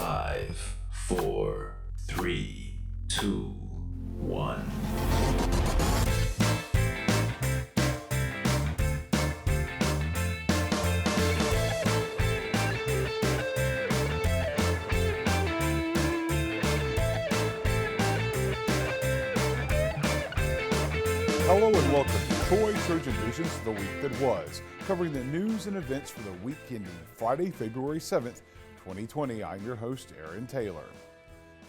5, 4, 3, 2, 1. Hello and welcome to Trojan Vision's The Week That Was, covering the news and events for the week ending Friday, February 7th, 2020. I'm your host, Aaron Taylor.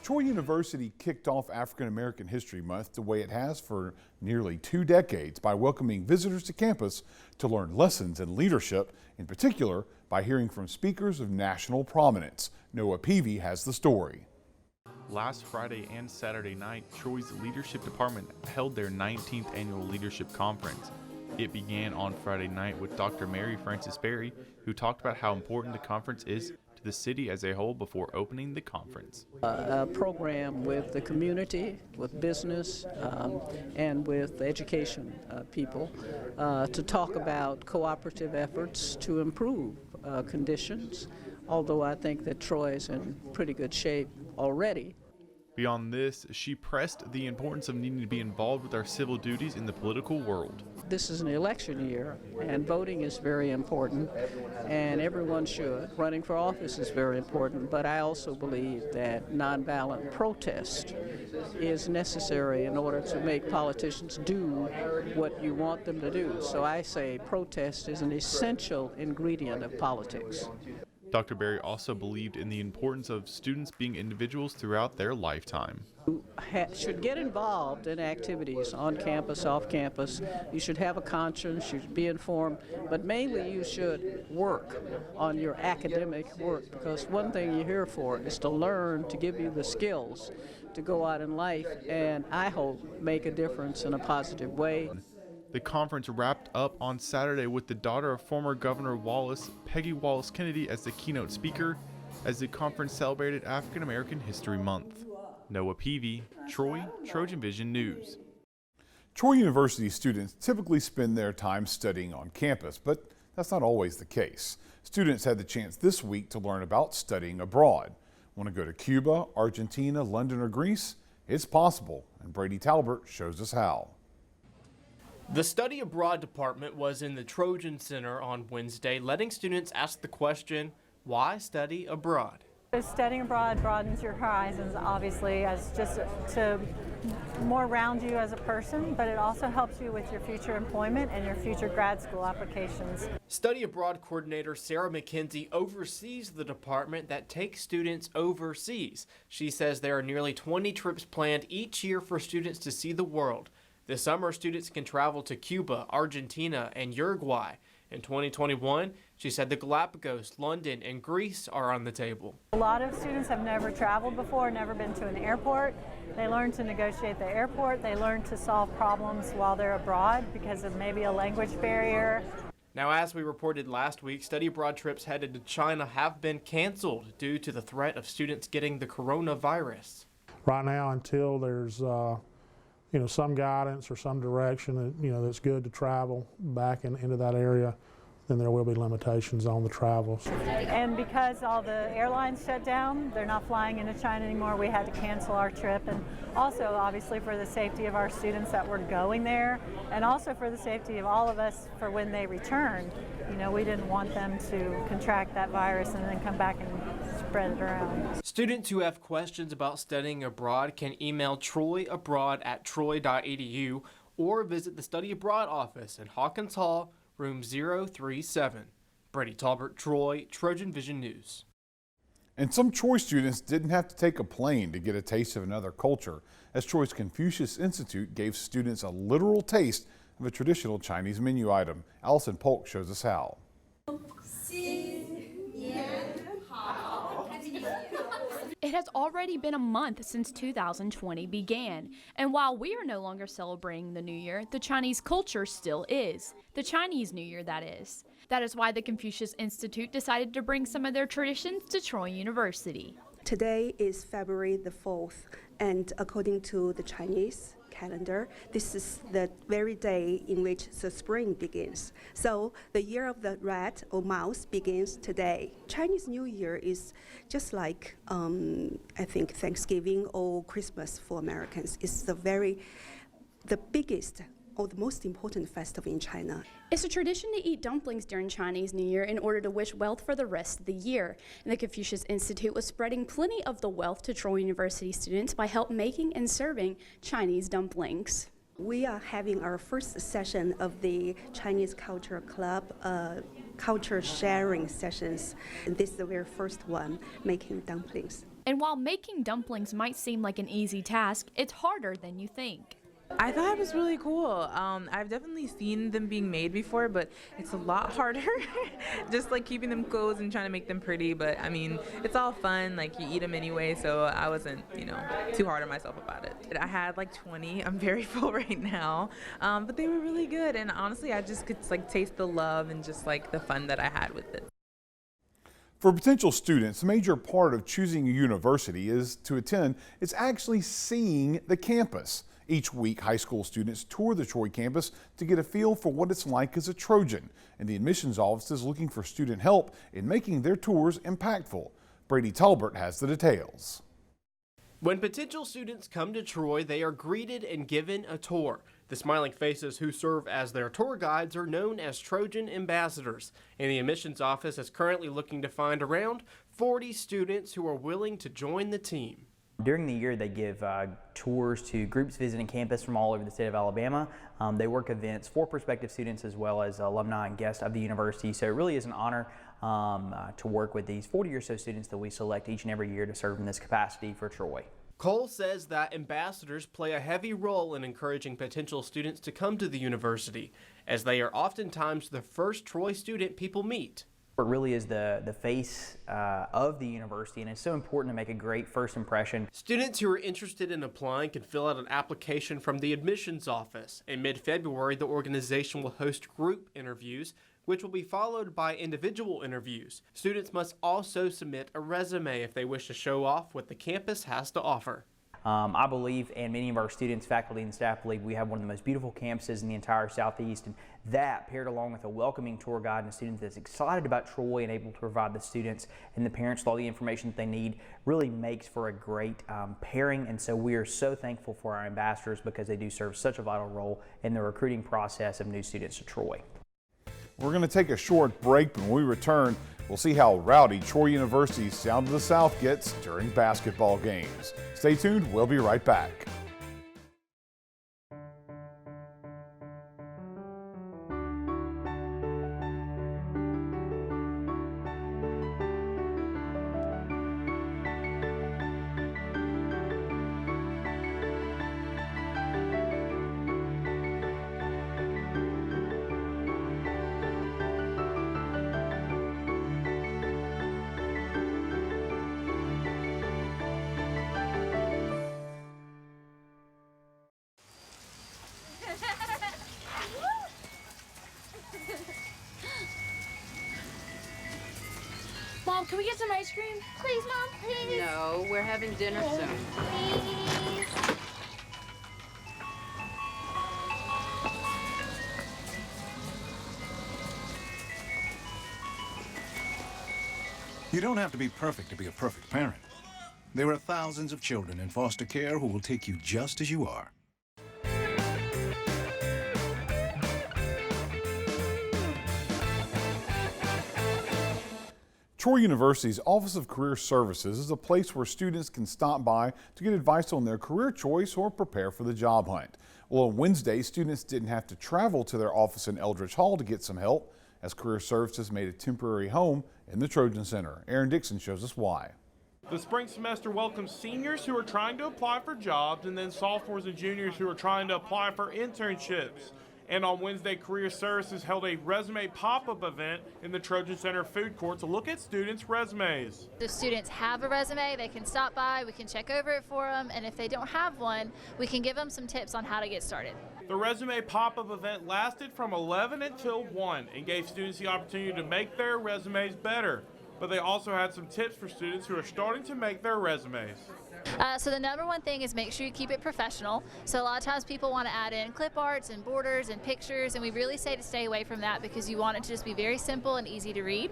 Troy University kicked off African American History Month the way it has for nearly 2 decades by welcoming visitors to campus to learn lessons in leadership, in particular by hearing from speakers of national prominence. Noah Peavy has the story. Last Friday and Saturday night, Troy's Leadership Department held their 19th Annual Leadership Conference. It began on Friday night with Dr. Mary Frances Berry, who talked about how important the conference is to the city as a whole before opening the conference. A program with the community, with business, and with education people to talk about cooperative efforts to improve conditions, although I think that Troy is in pretty good shape already. Beyond this, she pressed the importance of needing to be involved with our civil duties in the political world. This is an election year, and voting is very important, and everyone should. Running for office is very important, but I also believe that nonviolent protest is necessary in order to make politicians do what you want them to do. So I say protest is an essential ingredient of politics. Dr. Berry also believed in the importance of students being individuals throughout their lifetime. You should get involved in activities on campus, off campus. You should have a conscience, you should be informed, but mainly you should work on your academic work, because one thing you're here for is to learn, to give you the skills to go out in life and, I hope, make a difference in a positive way. The conference wrapped up on Saturday with the daughter of former Governor Wallace, Peggy Wallace Kennedy, as the keynote speaker as the conference celebrated African American History Month. Noah Peavy, Troy, Trojan Vision News. Troy University students typically spend their time studying on campus, but that's not always the case. Students had the chance this week to learn about studying abroad. Want to go to Cuba, Argentina, London, or Greece? It's possible, and Brady Talbert shows us how. The Study Abroad department was in the Trojan Center on Wednesday, letting students ask the question, why study abroad? Studying abroad broadens your horizons, obviously, as just to more round you as a person, but it also helps you with your future employment and your future grad school applications. Study Abroad coordinator Sarah McKenzie oversees the department that takes students overseas. She says there are nearly 20 trips planned each year for students to see the world. This summer, students can travel to Cuba, Argentina, and Uruguay. In 2021, she said the Galapagos, London, and Greece are on the table. A lot of students have never traveled before, never been to an airport. They learn to negotiate the airport. They learn to solve problems while they're abroad because of maybe a language barrier. Now, as we reported last week, study abroad trips headed to China have been canceled due to the threat of students getting the coronavirus. Right now, until there's some guidance or some direction that, that's good to travel back into that area, then there will be limitations on the travels. And because all the airlines shut down, they're not flying into China anymore, we had to cancel our trip. And also, obviously, for the safety of our students that were going there, and also for the safety of all of us for when they returned, we didn't want them to contract that virus and then come back and spread it around. Students who have questions about studying abroad can email troyabroad@troy.edu or visit the Study Abroad office in Hawkins Hall, room 037. Brady Talbert, Troy, Trojan Vision News. And some Troy students didn't have to take a plane to get a taste of another culture, as Troy's Confucius Institute gave students a literal taste of a traditional Chinese menu item. Allison Polk shows us how. It has already been a month since 2020 began, and while we are no longer celebrating the New Year, the Chinese culture still is. The Chinese New Year, that is. That is why the Confucius Institute decided to bring some of their traditions to Troy University. Today is February the 4th, and according to the Chinese calendar, this is the very day in which the spring begins. So the year of the rat or mouse begins today. Chinese New Year is just like, I think, Thanksgiving or Christmas for Americans. It's the biggest or the most important festival in China. It's a tradition to eat dumplings during Chinese New Year in order to wish wealth for the rest of the year. And the Confucius Institute was spreading plenty of the wealth to Troy University students by help making and serving Chinese dumplings. We are having our first session of the Chinese Culture Club culture sharing sessions. And this is the very first one, making dumplings. And while making dumplings might seem like an easy task, it's harder than you think. I thought it was really cool. I've definitely seen them being made before, but it's a lot harder. Just like keeping them closed and trying to make them pretty. But I mean, it's all fun. Like you eat them anyway, so I wasn't, too hard on myself about it. I had like 20. I'm very full right now, but they were really good. And honestly, I just could taste the love and just the fun that I had with it. For potential students, a major part of choosing a university is to attend. It's actually seeing the campus. Each week, high school students tour the Troy campus to get a feel for what it's like as a Trojan, and the admissions office is looking for student help in making their tours impactful. Brady Talbert has the details. When potential students come to Troy, they are greeted and given a tour. The smiling faces who serve as their tour guides are known as Trojan Ambassadors, and the admissions office is currently looking to find around 40 students who are willing to join the team. During the year, they give tours to groups visiting campus from all over the state of Alabama. They work events for prospective students as well as alumni and guests of the university. So it really is an honor to work with these 40 or so students that we select each and every year to serve in this capacity for Troy. Cole says that ambassadors play a heavy role in encouraging potential students to come to the university, as they are oftentimes the first Troy student people meet. It really is the face of the university, and it's so important to make a great first impression. Students who are interested in applying can fill out an application from the admissions office. In mid-February, the organization will host group interviews, which will be followed by individual interviews. Students must also submit a resume if they wish to show off what the campus has to offer. I believe, and many of our students, faculty, and staff believe, we have one of the most beautiful campuses in the entire Southeast, and that, paired along with a welcoming tour guide and a student that's excited about Troy and able to provide the students and the parents with all the information that they need, really makes for a great pairing. And so we are so thankful for our ambassadors because they do serve such a vital role in the recruiting process of new students to Troy. We're going to take a short break. When we return, we'll see how rowdy Troy University's Sound of the South gets during basketball games. Stay tuned. We'll be right back. Mom, can we get some ice cream? Please, Mom, please. No, we're having dinner soon. Please. You don't have to be perfect to be a perfect parent. There are thousands of children in foster care who will take you just as you are. Troy University's Office of Career Services is a place where students can stop by to get advice on their career choice or prepare for the job hunt. Well, on Wednesday, students didn't have to travel to their office in Eldridge Hall to get some help, as Career Services made a temporary home in the Trojan Center. Aaron Dixon shows us why. The spring semester welcomes seniors who are trying to apply for jobs and then sophomores and juniors who are trying to apply for internships. And on Wednesday, Career Services held a resume pop-up event in the Trojan Center food court to look at students' resumes. The students have a resume, they can stop by, we can check over it for them, and if they don't have one, we can give them some tips on how to get started. The resume pop-up event lasted from 11 until 1 and gave students the opportunity to make their resumes better. But they also had some tips for students who are starting to make their resumes. So the number one thing is make sure you keep it professional. So a lot of times people want to add in clip arts and borders and pictures, and we really say to stay away from that because you want it to just be very simple and easy to read.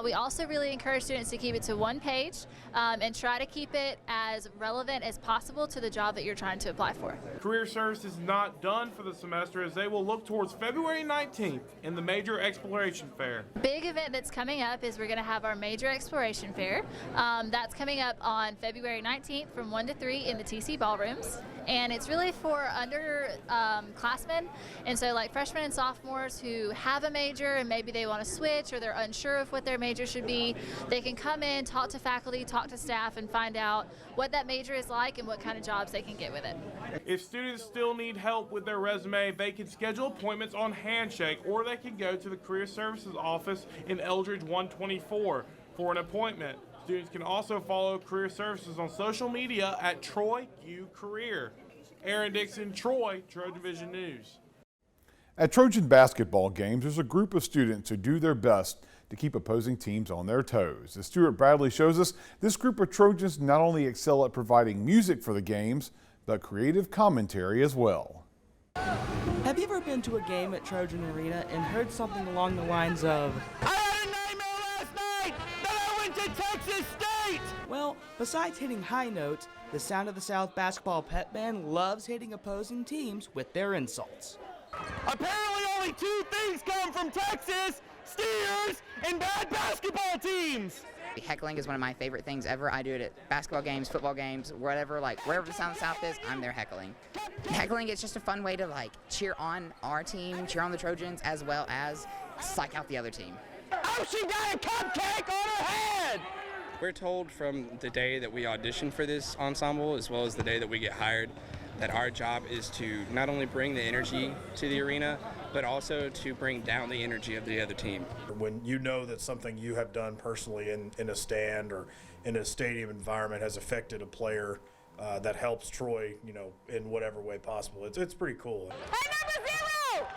We also really encourage students to keep it to one page and try to keep it as relevant as possible to the job that you're trying to apply for. Career Service is not done for the semester as they will look towards February 19th in the Major Exploration Fair. Big event that's coming up is we're going to have our Major Exploration Fair. That's coming up on February 19th from 1 to 3 in the TC ballrooms, and it's really for underclassmen, and so like freshmen and sophomores who have a major and maybe they want to switch or they're unsure of what their major should be. They can come in, talk to faculty, talk to staff, and find out what that major is like and what kind of jobs they can get with it. If students still need help with their resume, they can schedule appointments on Handshake, or they can go to the Career Services office in Eldridge 124 for an appointment. Students can also follow Career Services on social media at Troy U Career. Aaron Dixon, Troy, TrojanVision News. At Trojan basketball games, there's a group of students who do their best to keep opposing teams on their toes. As Stuart Bradley shows us, this group of Trojans not only excel at providing music for the games, but creative commentary as well. Have you ever been to a game at Trojan Arena and heard something along the lines of, "I had a nightmare last night that I went to Texas State"? Well, besides hitting high notes, the Sound of the South basketball pep band loves hitting opposing teams with their insults. Apparently only two things come from Texas: steers and bad basketball teams. Heckling is one of my favorite things ever. I do it at basketball games, football games, whatever, like wherever the Sound of the South is, I'm there heckling. Heckling is just a fun way to like cheer on our team, cheer on the Trojans, as well as psych out the other team. Oh, she got a cupcake on her head! We're told from the day that we audition for this ensemble, as well as the day that we get hired, that our job is to not only bring the energy to the arena, but also to bring down the energy of the other team. When you know that something you have done personally in a stand or in a stadium environment has affected a player that helps Troy, you know, in whatever way possible, it's pretty cool. Hey, number 0!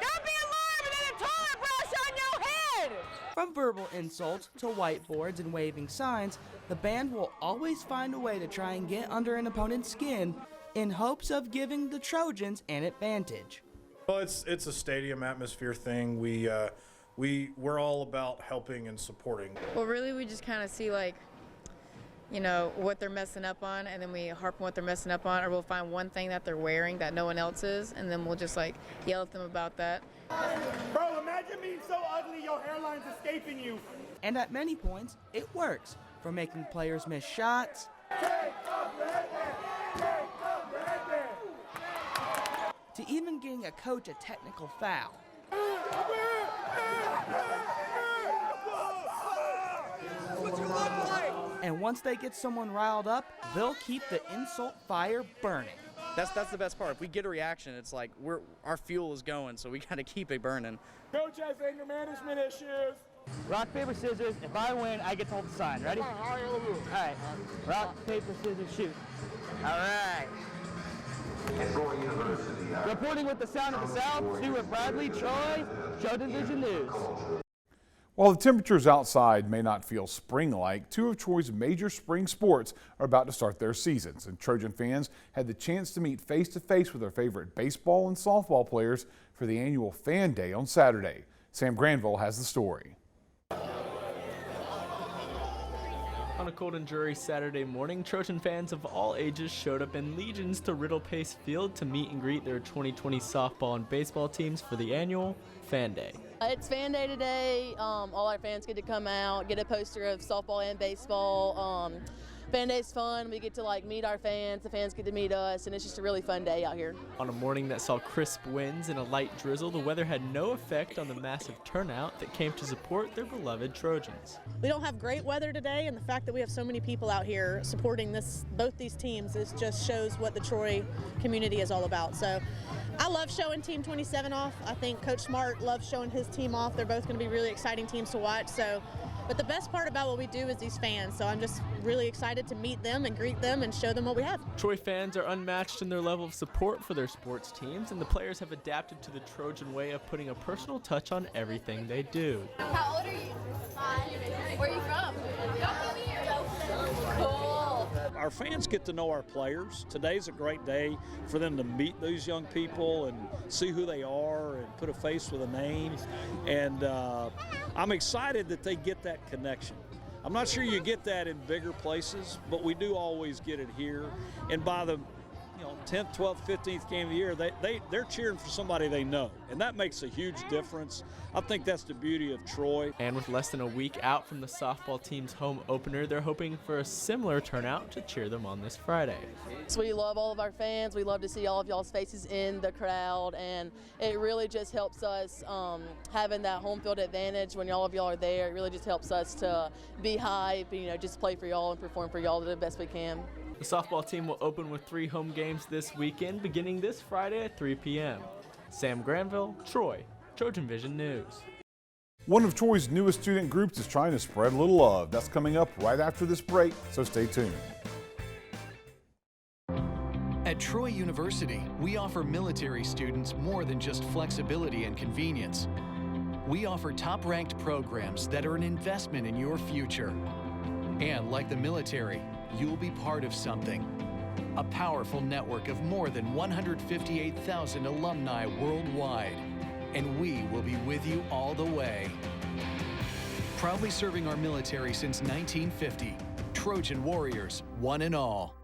Don't be alarmed and then a toilet brush on your head! From verbal insults to whiteboards and waving signs, the band will always find a way to try and get under an opponent's skin in hopes of giving the Trojans an advantage. Well, it's a stadium atmosphere thing. We're all about helping and supporting. Well, really, we just kind of see, like, you know, what they're messing up on, and then we harp on what they're messing up on, or we'll find one thing that they're wearing that no one else is, and then we'll just like yell at them about that. Bro, imagine being so ugly your hairline's escaping you. And at many points, it works, from making players miss shots, to even getting a coach a technical foul. And once they get someone riled up, they'll keep the insult fire burning. That's the best part. If we get a reaction, it's like our fuel is going, so we got to keep it burning. Coach has anger management issues. Rock, paper, scissors. If I win, I get to hold the sign. Ready? All right. Rock, paper, scissors, shoot. All right. Reporting with the Sound of the South, Stuart Bradley, Troy, TrojanVision News. While the temperatures outside may not feel spring-like, two of Troy's major spring sports are about to start their seasons, and Trojan fans had the chance to meet face-to-face with their favorite baseball and softball players for the annual Fan Day on Saturday. Sam Granville has the story. On a cold and dreary Saturday morning, Trojan fans of all ages showed up in legions to Riddle Pace Field to meet and greet their 2020 softball and baseball teams for the annual Fan Day. It's Fan Day today. All our fans get to come out, get a poster of softball and baseball. Fan Day's fun. We get to meet our fans. The fans get to meet us, and it's just a really fun day out here. On a morning that saw crisp winds and a light drizzle, the weather had no effect on the massive turnout that came to support their beloved Trojans. We don't have great weather today, and the fact that we have so many people out here supporting both these teams just shows what the Troy community is all about. So I love showing Team 27 off. I think Coach Smart loves showing his team off. They're both going to be really exciting teams to watch. But the best part about what we do is these fans, so I'm just really excited to meet them and greet them and show them what we have. Troy fans are unmatched in their level of support for their sports teams, and the players have adapted to the Trojan way of putting a personal touch on everything they do. How old are you? 5. Where are you from? Cool. our fans get to know our players. Today's a great day for them to meet those young people and see who they are and put a face with a name. And I'm excited that they get that connection. I'm not sure you get that in bigger places, but we do always get it here. And by the 10th, 12th, 15th game of the year, they're cheering for somebody they know, and that makes a huge difference. I think that's the beauty of Troy. And with less than a week out from the softball team's home opener, they're hoping for a similar turnout to cheer them on this Friday. So we love all of our fans. We love to see all of y'all's faces in the crowd, and it really just helps us having that home field advantage when all of y'all are there. It really just helps us to be hype, just play for y'all and perform for y'all the best we can. The softball team will open with 3 home games this weekend, beginning this Friday at 3 p.m. Sam Granville, Troy, Trojan Vision News. One of Troy's newest student groups is trying to spread a little love. That's coming up right after this break, so stay tuned. At Troy University, we offer military students more than just flexibility and convenience. We offer top-ranked programs that are an investment in your future. And like the military, you'll be part of something. A powerful network of more than 158,000 alumni worldwide. And we will be with you all the way. Proudly serving our military since 1950. Trojan Warriors, one and all.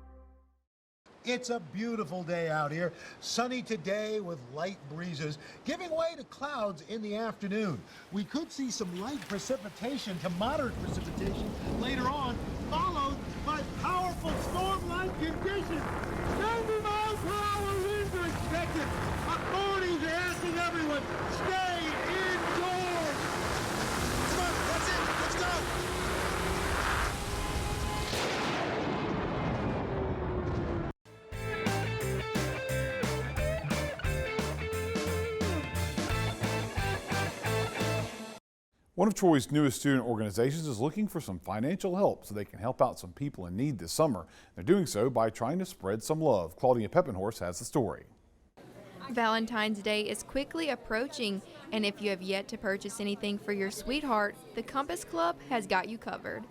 It's a beautiful day out here. Sunny today with light breezes, giving way to clouds in the afternoon. We could see some light precipitation to moderate precipitation later on, followed by powerful storm-like conditions. 90 miles per hour winds are expected. Authorities are asking everyone, stay indoors. Come on, that's it. Let's go. One of Troy's newest student organizations is looking for some financial help so they can help out some people in need this summer. They're doing so by trying to spread some love. Claudia Peppenhorst has the story. Valentine's Day is quickly approaching, and if you have yet to purchase anything for your sweetheart, the Compass Club has got you covered.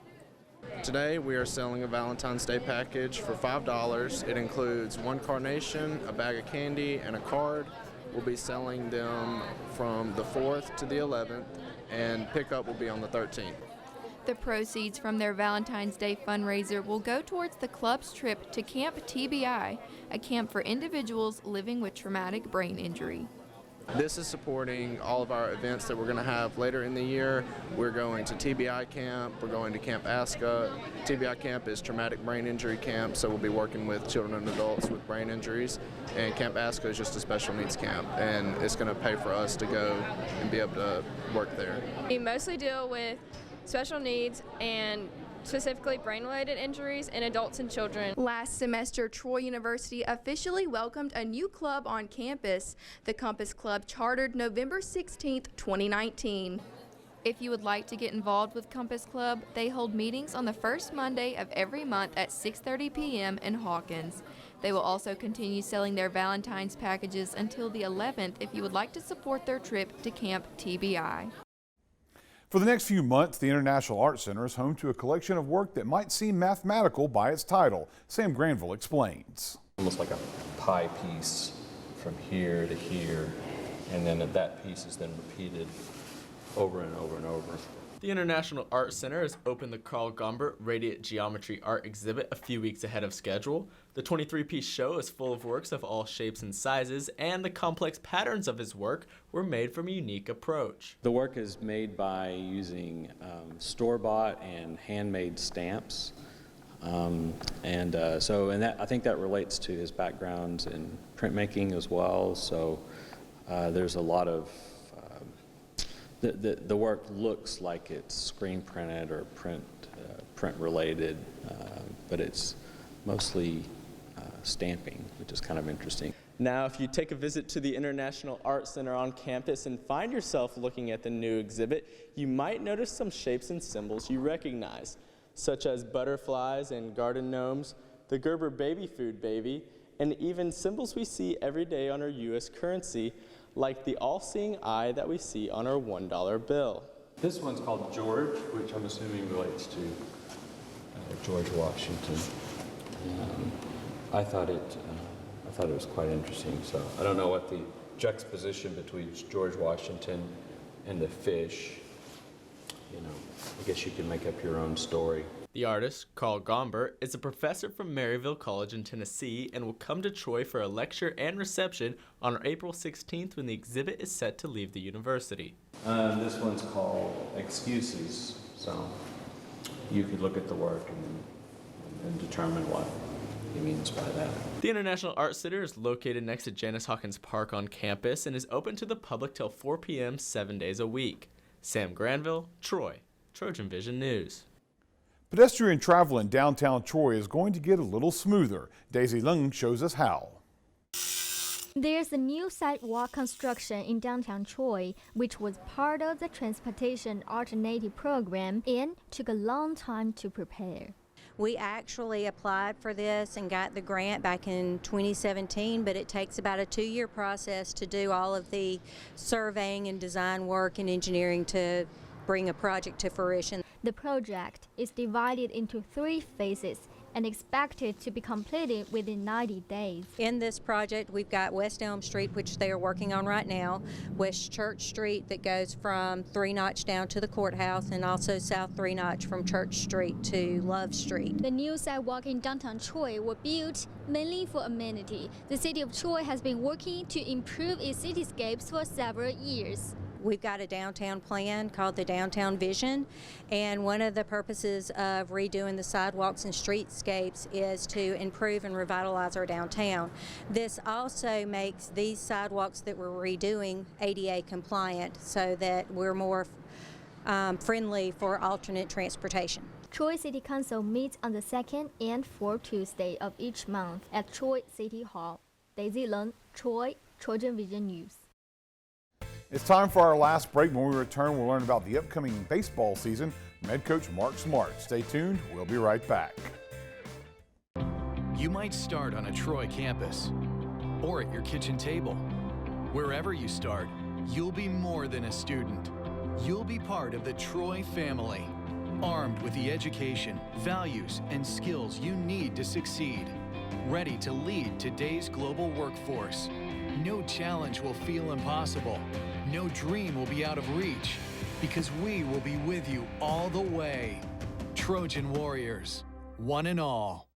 Today we are selling a Valentine's Day package for $5. It includes 1 carnation, a bag of candy, and a card. We'll be selling them from the 4th to the 11th, and pickup will be on the 13th. The proceeds from their Valentine's Day fundraiser will go towards the club's trip to Camp TBI, a camp for individuals living with traumatic brain injury. This is supporting all of our events that we're going to have later in the year. We're going to TBI camp, we're going to Camp ASCA. TBI camp is traumatic brain injury camp, so we'll be working with children and adults with brain injuries. And Camp ASCA is just a special needs camp, and it's going to pay for us to go and be able to work there. We mostly deal with special needs and specifically brain-related injuries in adults and children. Last semester, Troy University officially welcomed a new club on campus. The Compass Club chartered November 16, 2019. If you would like to get involved with Compass Club, they hold meetings on the first Monday of every month at 6:30 p.m. in Hawkins. They will also continue selling their Valentine's packages until the 11th if you would like to support their trip to Camp TBI. For the next few months, the International Art Center is home to a collection of work that might seem mathematical by its title. Sam Granville explains. Almost like a pie piece from here to here, and then that piece is then repeated over and over and over. The International Art Center has opened the Carl Gombert Radiant Geometry Art exhibit a few weeks ahead of schedule. The 23-piece show is full of works of all shapes and sizes, and the complex patterns of his work were made from a unique approach. The work is made by using store-bought and handmade stamps. I think that relates to his background in printmaking as well. So there's a lot of the work looks like it's screen printed or print related, but it's mostly stamping, which is kind of interesting. Now, if you take a visit to the International Art Center on campus and find yourself looking at the new exhibit, you might notice some shapes and symbols you recognize, such as butterflies and garden gnomes, the Gerber baby food baby, and even symbols we see every day on our U.S. currency, like the all-seeing eye that we see on our $1 bill. This one's called George, which I'm assuming relates to George Washington. I thought it was quite interesting. So I don't know what the juxtaposition between George Washington and the fish, I guess you can make up your own story. The artist, Carl Gombert, is a professor from Maryville College in Tennessee and will come to Troy for a lecture and reception on April 16th when the exhibit is set to leave the university. This one's called Excuses, so you could look at the work and determine what he means by that. The International Art Center is located next to Janice Hawkins Park on campus and is open to the public till 4 p.m. 7 days a week. Sam Granville, Troy, Trojan Vision News. Pedestrian travel in downtown Troy is going to get a little smoother. Daisy Lung shows us how. There's a new sidewalk construction in downtown Troy, which was part of the Transportation Alternative Program and took a long time to prepare. We actually applied for this and got the grant back in 2017, but it takes about a 2-year process to do all of the surveying and design work and engineering to bring a project to fruition. The project is divided into 3 phases and expected to be completed within 90 days. In this project, we've got West Elm Street, which they are working on right now, West Church Street that goes from 3 Notch down to the courthouse, and also South 3 Notch from Church Street to Love Street. The new sidewalk in downtown Troy were built mainly for amenity. The city of Troy has been working to improve its cityscapes for several years. We've got a downtown plan called the Downtown Vision, and one of the purposes of redoing the sidewalks and streetscapes is to improve and revitalize our downtown. This also makes these sidewalks that we're redoing ADA compliant so that we're more friendly for alternate transportation. Troy City Council meets on the 2nd and 4th Tuesday of each month at Troy City Hall. Daisy Lung, Troy, Trojan Vision News. It's time for our last break. When we return, we'll learn about the upcoming baseball season from head coach Mark Smart. Stay tuned. We'll be right back. You might start on a Troy campus or at your kitchen table. Wherever you start, you'll be more than a student. You'll be part of the Troy family, armed with the education, values, and skills you need to succeed. Ready to lead today's global workforce. No challenge will feel impossible. No dream will be out of reach, because we will be with you all the way. Trojan Warriors, one and all.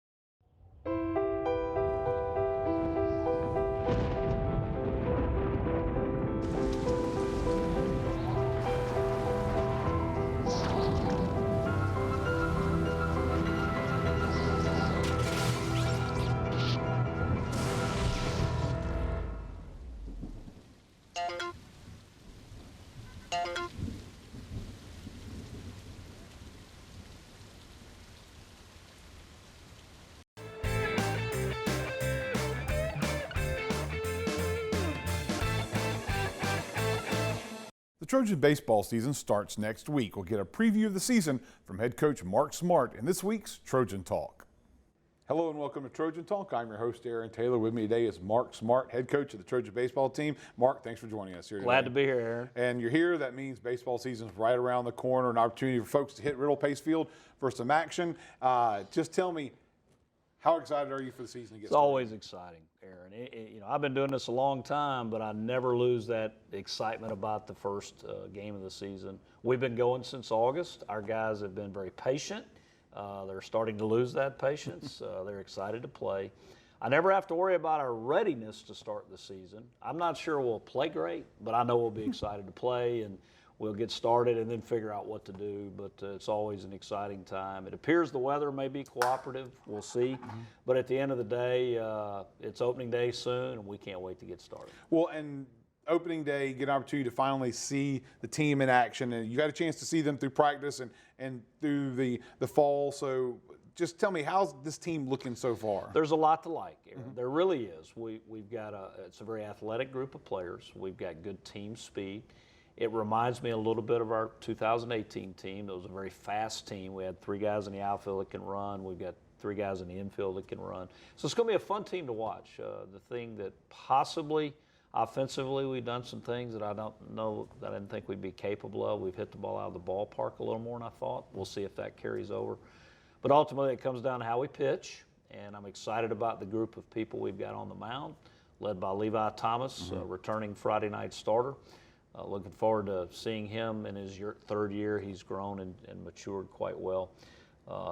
The Trojan baseball season starts next week. We'll get a preview of the season from head coach Mark Smart in this week's Trojan Talk. Hello and welcome to Trojan Talk. I'm your host, Aaron Taylor. With me today is Mark Smart, head coach of the Trojan baseball team. Mark, thanks for joining us here today. Glad to be here, Aaron. And you're here. That means baseball season's right around the corner, an opportunity for folks to hit Riddle Pace Field for some action. Just tell me, how excited are you for the season to get started? It's always exciting, Aaron. I've been doing this a long time, but I never lose that excitement about the first game of the season. We've been going since August. Our guys have been very patient. They're starting to lose that patience. They're excited to play. I never have to worry about our readiness to start the season. I'm not sure we'll play great, but I know we'll be excited to play, and we'll get started and then figure out what to do. But it's always an exciting time. It appears the weather may be cooperative. We'll see. But at the end of the day, it's opening day soon, and we can't wait to get started. Well, and opening day, get an opportunity to finally see the team in action, and you got a chance to see them through practice and through the fall. So just tell me, how's this team looking so far? There's a lot to like, Aaron. There really is. We've got it's a very athletic group of players. We've got good team speed. It reminds me a little bit of our 2018 team. It was a very fast team. We had 3 guys in the outfield that can run. We've got 3 guys in the infield that can run. So it's going to be a fun team to watch. The thing that possibly offensively we've done some things that I didn't think we'd be capable of. We've hit the ball out of the ballpark a little more than I thought. We'll see if that carries over. But ultimately it comes down to how we pitch and I'm excited about the group of people we've got on the mound, led by Levi Thomas, returning Friday night starter. Looking forward to seeing him in his third year. He's grown and matured quite well.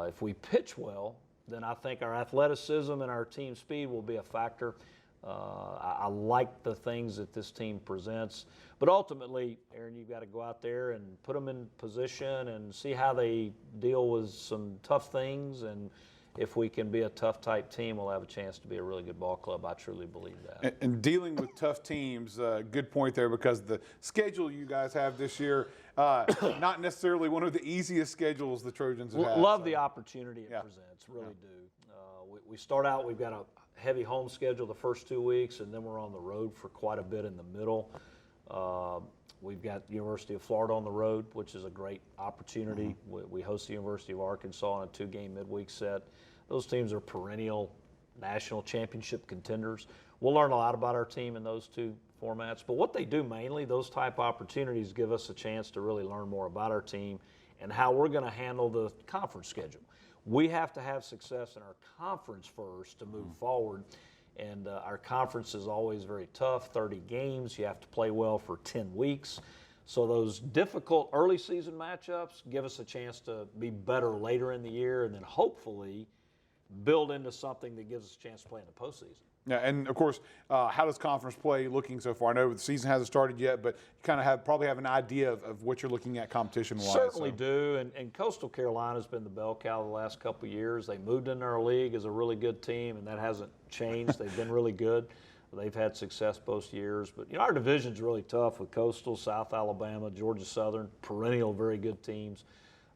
If we pitch well, then I think our athleticism and our team speed will be a factor. I like the things that this team presents. But ultimately, Aaron, you've got to go out there and put them in position and see how they deal with some tough things. And if we can be a tough type team, we'll have a chance to be a really good ball club. I truly believe that. And dealing with tough teams, good point there, because the schedule you guys have this year, not necessarily one of the easiest schedules the Trojans have had. Love the opportunity it presents, really do. We start out, we've got a heavy home schedule the first 2 weeks, and then we're on the road for quite a bit in the middle. We've got University of Florida on the road, which is a great opportunity. We host the University of Arkansas in a 2-game midweek set. Those teams are perennial national championship contenders. We'll learn a lot about our team in those two formats, but what they do mainly, those type opportunities give us a chance to really learn more about our team and how we're going to handle the conference schedule. We have to have success in our conference first to move forward. And our conference is always very tough, 30 games. You have to play well for 10 weeks. So those difficult early season matchups give us a chance to be better later in the year and then hopefully build into something that gives us a chance to play in the postseason. Yeah, and of course, how does conference play looking so far? I know the season hasn't started yet, but you kind of probably have an idea of what you're looking at competition-wise. Certainly do, and Coastal Carolina's been the bell cow the last couple of years. They moved into our league as a really good team, and that hasn't changed. They've been really good. They've had success both years, but our division's really tough with Coastal, South Alabama, Georgia Southern, perennial very good teams.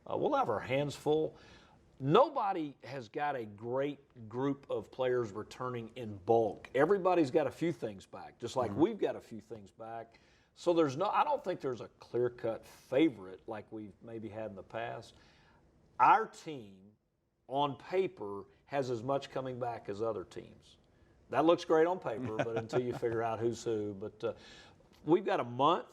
We'll have our hands full. Nobody has got a great group of players returning in bulk. Everybody's got a few things back, just like we've got a few things back. So I don't think there's a clear-cut favorite like we've maybe had in the past. Our team, on paper, has as much coming back as other teams. That looks great on paper, but until you figure out who's who. But we've got a month,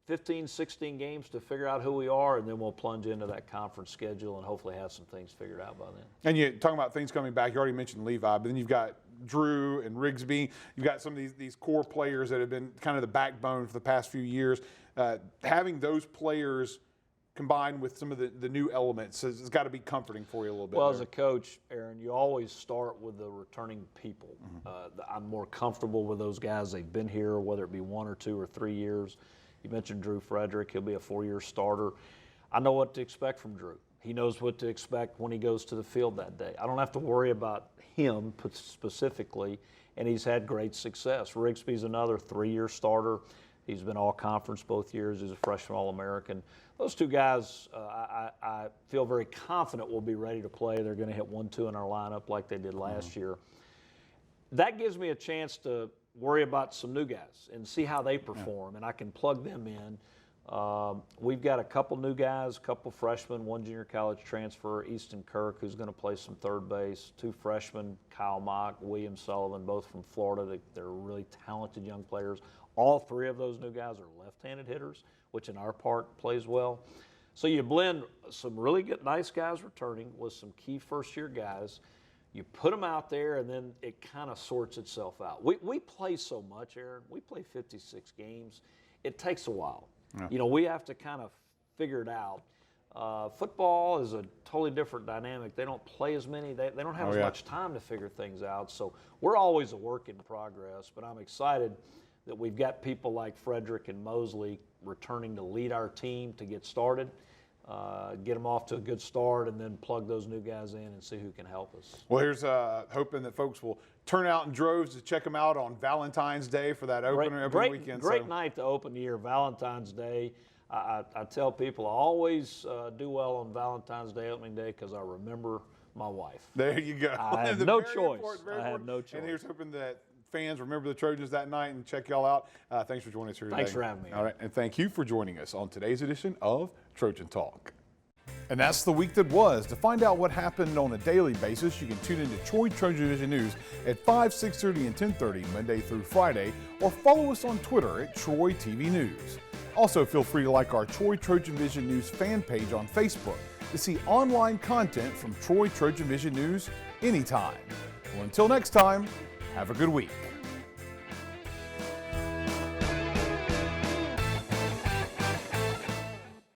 15, 16 games to figure out who we are, and then we'll plunge into that conference schedule and hopefully have some things figured out by then. And you're talking about things coming back. You already mentioned Levi, but then you've got Drew and Rigsby. You've got some of these core players that have been kind of the backbone for the past few years. Having those players combined with some of the new elements has got to be comforting for you a little bit. Well, as a coach, Aaron, you always start with the returning people. I'm more comfortable with those guys. They've been here, whether it be 1 or 2 or 3 years. You mentioned Drew Frederick. He'll be a 4-year starter. I know what to expect from Drew. He knows what to expect when he goes to the field that day. I don't have to worry about him specifically, and he's had great success. Rigsby's another 3-year starter. He's been all-conference both years. He's a freshman All-American. Those two guys, I feel very confident will be ready to play. They're going to hit 1-2 in our lineup like they did last year. That gives me a chance to worry about some new guys and see how they perform, and I can plug them in. We've got a couple new guys, a couple freshmen, 1 junior college transfer, Easton Kirk, who's going to play some third base, 2 freshmen, Kyle Mock, William Sullivan, both from Florida. They're really talented young players. All 3 of those new guys are left-handed hitters, which in our part plays well. So you blend some really good, nice guys returning with some key first-year guys. You put them out there, and then it kind of sorts itself out. We play so much, Aaron. We play 56 games. It takes a while. Yeah. We have to kind of figure it out. Football is a totally different dynamic. They don't play as many. They don't have as much time to figure things out. So we're always a work in progress, but I'm excited that we've got people like Frederick and Mosley returning to lead our team to get started. Get them off to a good start, and then plug those new guys in and see who can help us. Well, here's hoping that folks will turn out in droves to check them out on Valentine's Day for that open weekend. Great night to open the year, Valentine's Day. I tell people I always do well on Valentine's Day, opening day, because I remember my wife. There you go. I have no choice. I have no choice. And here's hoping that fans remember the Trojans that night and check y'all out. Thanks for joining us here today. Thanks for having me. All right, and thank you for joining us on today's edition of Trojan Talk. And that's the week that was. To find out what happened on a daily basis, you can tune into Troy TrojanVision News at 5, 6:30, and 10:30 Monday through Friday, or follow us on Twitter at Troy TV News. Also, feel free to like our Troy TrojanVision News fan page on Facebook to see online content from Troy TrojanVision News anytime. Well, until next time, have a good week.